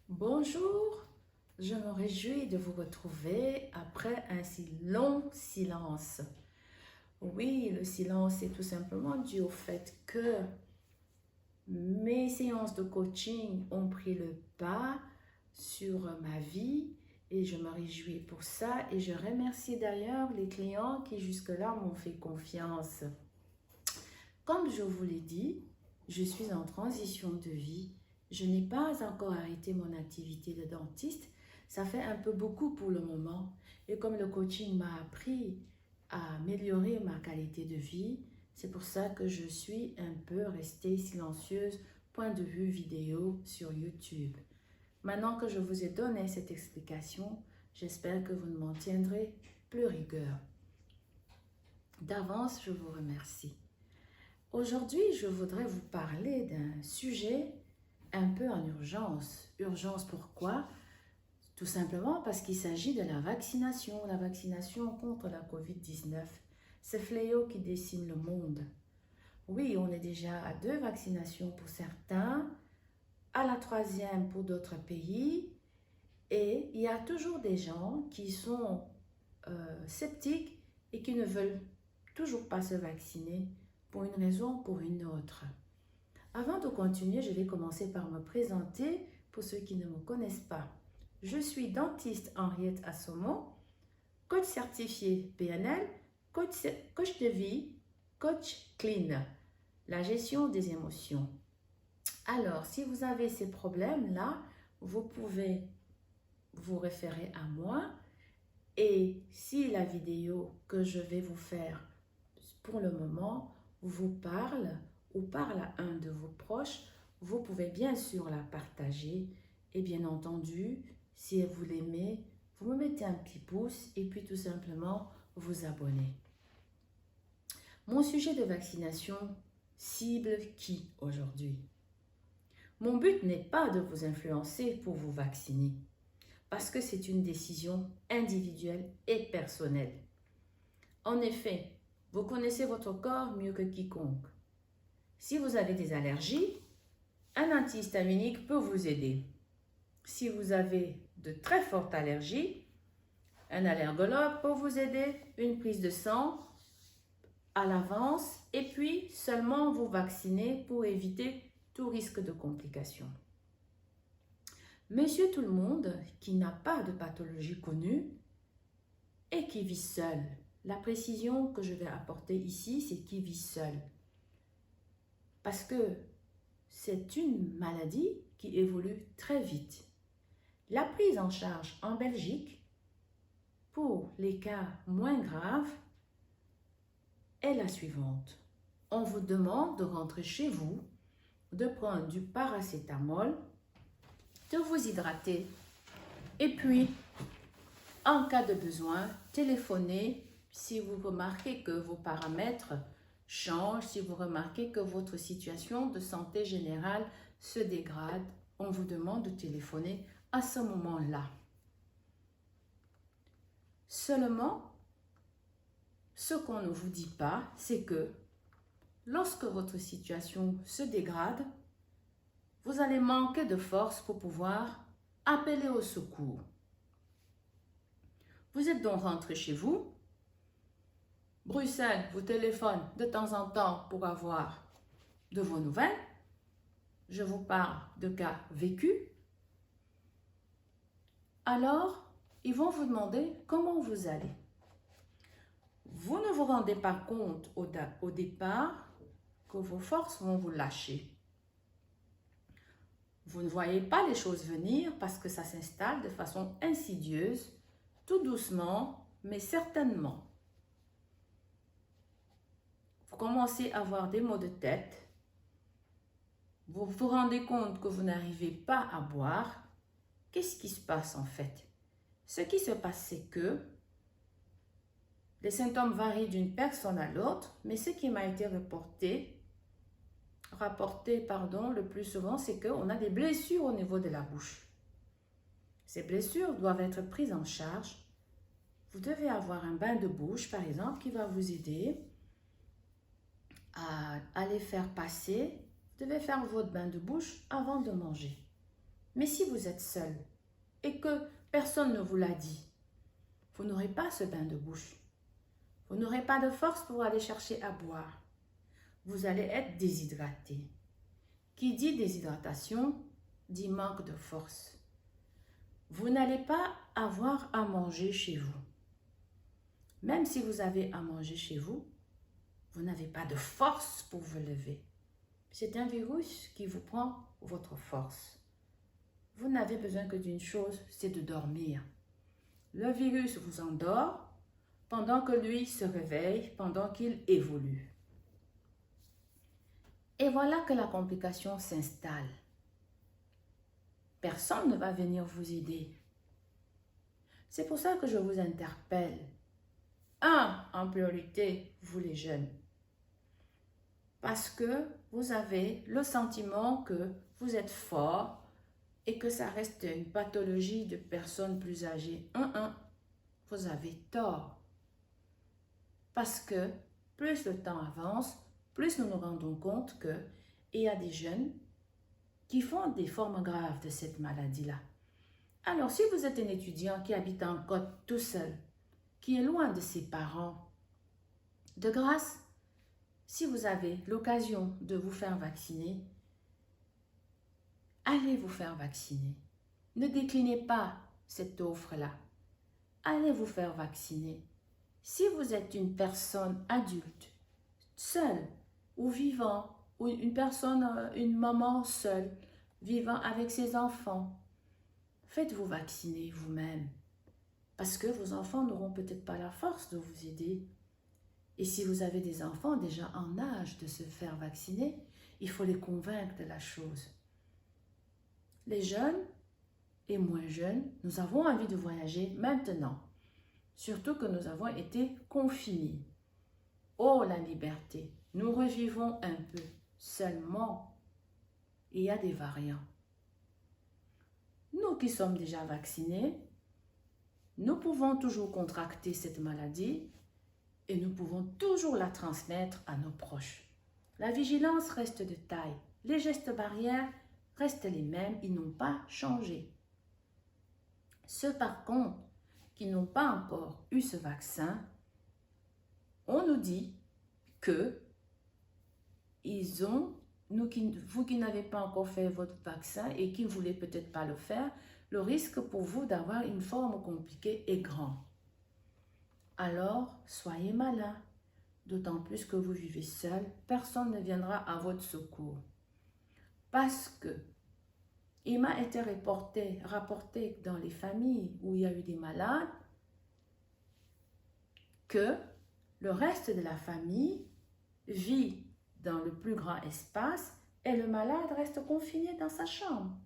Bonjour, je me réjouis de vous retrouver après un si long silence. Oui, le silence est tout simplement dû au fait que mes séances de coaching ont pris le pas sur ma vie et je me réjouis pour ça et je remercie d'ailleurs les clients qui jusque-là m'ont fait confiance. Comme je vous l'ai dit, je suis en transition de vie. Je n'ai pas encore arrêté mon activité de dentiste. Ça fait un peu beaucoup pour le moment. Et comme le coaching m'a appris à améliorer ma qualité de vie, c'est pour ça que je suis un peu restée silencieuse, point de vue vidéo sur YouTube. Maintenant que je vous ai donné cette explication, j'espère que vous ne m'en tiendrez plus rigueur. D'avance, je vous remercie. Aujourd'hui, je voudrais vous parler d'un sujet un peu en urgence. Urgence pourquoi? Tout simplement parce qu'il s'agit de la vaccination contre la COVID-19, ce fléau qui décime le monde. Oui, on est déjà à 2 vaccinations pour certains, à la 3e pour d'autres pays, et il y a toujours des gens qui sont sceptiques et qui ne veulent toujours pas se vacciner pour une raison ou pour une autre. Avant de continuer, je vais commencer par me présenter pour ceux qui ne me connaissent pas. Je suis dentiste Henriette Assomo, coach certifié PNL, coach de vie, coach clean, la gestion des émotions. Alors, si vous avez ces problèmes-là, vous pouvez vous référer à moi et si la vidéo que je vais vous faire pour le moment vous parle ou parle à un de vos proches, vous pouvez bien sûr la partager et bien entendu, si vous l'aimez, vous me mettez un petit pouce et puis tout simplement vous abonner. Mon sujet de vaccination cible qui aujourd'hui? Mon but n'est pas de vous influencer pour vous vacciner parce que c'est une décision individuelle et personnelle. En effet, vous connaissez votre corps mieux que quiconque. Si vous avez des allergies, un antihistaminique peut vous aider. Si vous avez de très fortes allergies, un allergologue peut vous aider, une prise de sang à l'avance et puis seulement vous vacciner pour éviter tout risque de complications. Monsieur tout le monde qui n'a pas de pathologie connue et qui vit seul. La précision que je vais apporter ici, c'est qui vit seul. Parce que c'est une maladie qui évolue très vite. La prise en charge en Belgique, pour les cas moins graves, est la suivante. On vous demande de rentrer chez vous, de prendre du paracétamol, de vous hydrater et puis, en cas de besoin, téléphonez si vous remarquez que vos paramètres changent, si vous remarquez que votre situation de santé générale se dégrade, on vous demande de téléphoner à ce moment-là. Seulement, ce qu'on ne vous dit pas, c'est que lorsque votre situation se dégrade, vous allez manquer de force pour pouvoir appeler au secours. Vous êtes donc rentré chez vous. Bruxelles vous téléphone de temps en temps pour avoir de vos nouvelles. Je vous parle de cas vécus. Alors, ils vont vous demander comment vous allez. Vous ne vous rendez pas compte au départ que vos forces vont vous lâcher. Vous ne voyez pas les choses venir parce que ça s'installe de façon insidieuse, tout doucement, mais certainement. Vous commencez à avoir des maux de tête. Vous vous rendez compte que vous n'arrivez pas à boire. Qu'est-ce qui se passe en fait? Ce qui se passe, c'est que les symptômes varient d'une personne à l'autre, mais ce qui m'a été rapporté le plus souvent, c'est qu'on a des blessures au niveau de la bouche. Ces blessures doivent être prises en charge. Vous devez avoir un bain de bouche, par exemple, qui va vous aider à les faire passer. Vous devez faire votre bain de bouche avant de manger. Mais si vous êtes seul et que personne ne vous l'a dit, vous n'aurez pas ce bain de bouche. Vous n'aurez pas de force pour aller chercher à boire. Vous allez être déshydraté. Qui dit déshydratation, dit manque de force. Vous n'allez pas avoir à manger chez vous. Même si vous avez à manger chez vous, vous n'avez pas de force pour vous lever. C'est un virus qui vous prend votre force. Vous n'avez besoin que d'une chose, c'est de dormir. Le virus vous endort pendant que lui se réveille, pendant qu'il évolue. Et voilà que la complication s'installe. Personne ne va venir vous aider. C'est pour ça que je vous interpelle. En priorité, vous les jeunes. Parce que vous avez le sentiment que vous êtes fort et que ça reste une pathologie de personnes plus âgées. Vous avez tort. Parce que plus le temps avance, plus nous nous rendons compte qu'il y a des jeunes qui font des formes graves de cette maladie-là. Alors, si vous êtes un étudiant qui habite en côte tout seul, qui est loin de ses parents, de grâce, si vous avez l'occasion de vous faire vacciner, allez vous faire vacciner. Ne déclinez pas cette offre-là. Allez vous faire vacciner. Si vous êtes une personne adulte, seule ou vivant, ou une personne, une maman seule, vivant avec ses enfants, faites-vous vacciner vous-même. Parce que vos enfants n'auront peut-être pas la force de vous aider. Et si vous avez des enfants déjà en âge de se faire vacciner, il faut les convaincre de la chose. Les jeunes et moins jeunes, nous avons envie de voyager maintenant. Surtout que nous avons été confinés. Oh, la liberté! Nous revivons un peu. Seulement, il y a des variants. Nous qui sommes déjà vaccinés, nous pouvons toujours contracter cette maladie et nous pouvons toujours la transmettre à nos proches. La vigilance reste de taille. Les gestes barrières restent les mêmes, ils n'ont pas changé. Ceux par contre qui n'ont pas encore eu ce vaccin, on nous dit que vous qui n'avez pas encore fait votre vaccin et qui ne voulez peut-être pas le faire, le risque pour vous d'avoir une forme compliquée est grand. Alors, soyez malin. D'autant plus que vous vivez seul, personne ne viendra à votre secours. Parce que il m'a été rapporté dans les familles où il y a eu des malades que le reste de la famille vit dans le plus grand espace et le malade reste confiné dans sa chambre.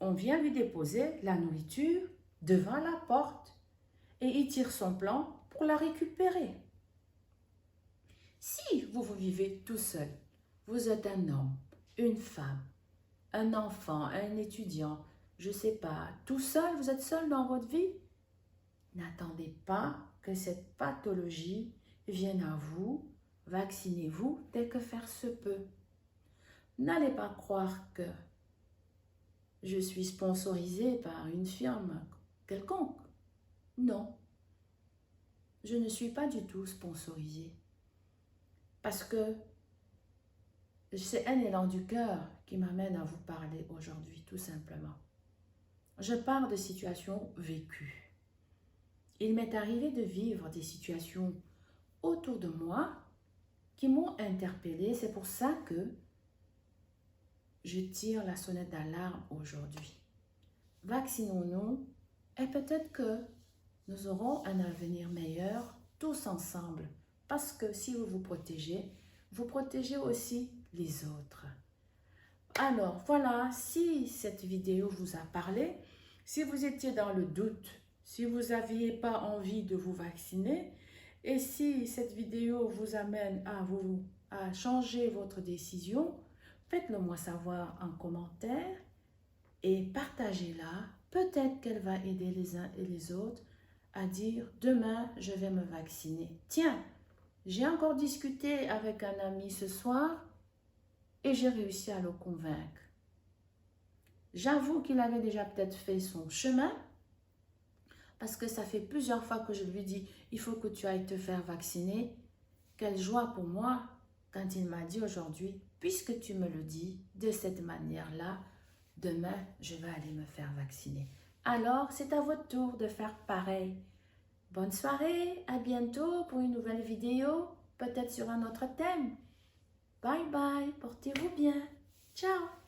On vient lui déposer la nourriture devant la porte et il tire son plan pour la récupérer. Si vous vivez tout seul, vous êtes un homme, une femme, un enfant, un étudiant, je ne sais pas, tout seul, vous êtes seul dans votre vie, n'attendez pas que cette pathologie vienne à vous, vaccinez-vous dès que faire se peut. N'allez pas croire que je suis sponsorisée par une firme quelconque. Non, je ne suis pas du tout sponsorisée. Parce que c'est un élan du cœur qui m'amène à vous parler aujourd'hui, tout simplement. Je parle de situations vécues. Il m'est arrivé de vivre des situations autour de moi qui m'ont interpellée. C'est pour ça que je tire la sonnette d'alarme aujourd'hui. Vaccinons-nous et peut-être que nous aurons un avenir meilleur tous ensemble. Parce que si vous vous protégez aussi les autres. Alors voilà, si cette vidéo vous a parlé, si vous étiez dans le doute, si vous n'aviez pas envie de vous vacciner, et si cette vidéo vous amène à changer votre décision, faites-le moi savoir en commentaire et partagez-la. Peut-être qu'elle va aider les uns et les autres à dire « Demain, je vais me vacciner. » Tiens, j'ai encore discuté avec un ami ce soir et j'ai réussi à le convaincre. J'avoue qu'il avait déjà peut-être fait son chemin parce que ça fait plusieurs fois que je lui dis, il faut que tu ailles te faire vacciner. Quelle joie pour moi quand il m'a dit aujourd'hui, puisque tu me le dis de cette manière-là, demain, je vais aller me faire vacciner. Alors, c'est à votre tour de faire pareil. Bonne soirée, à bientôt pour une nouvelle vidéo, peut-être sur un autre thème. Bye bye, portez-vous bien. Ciao.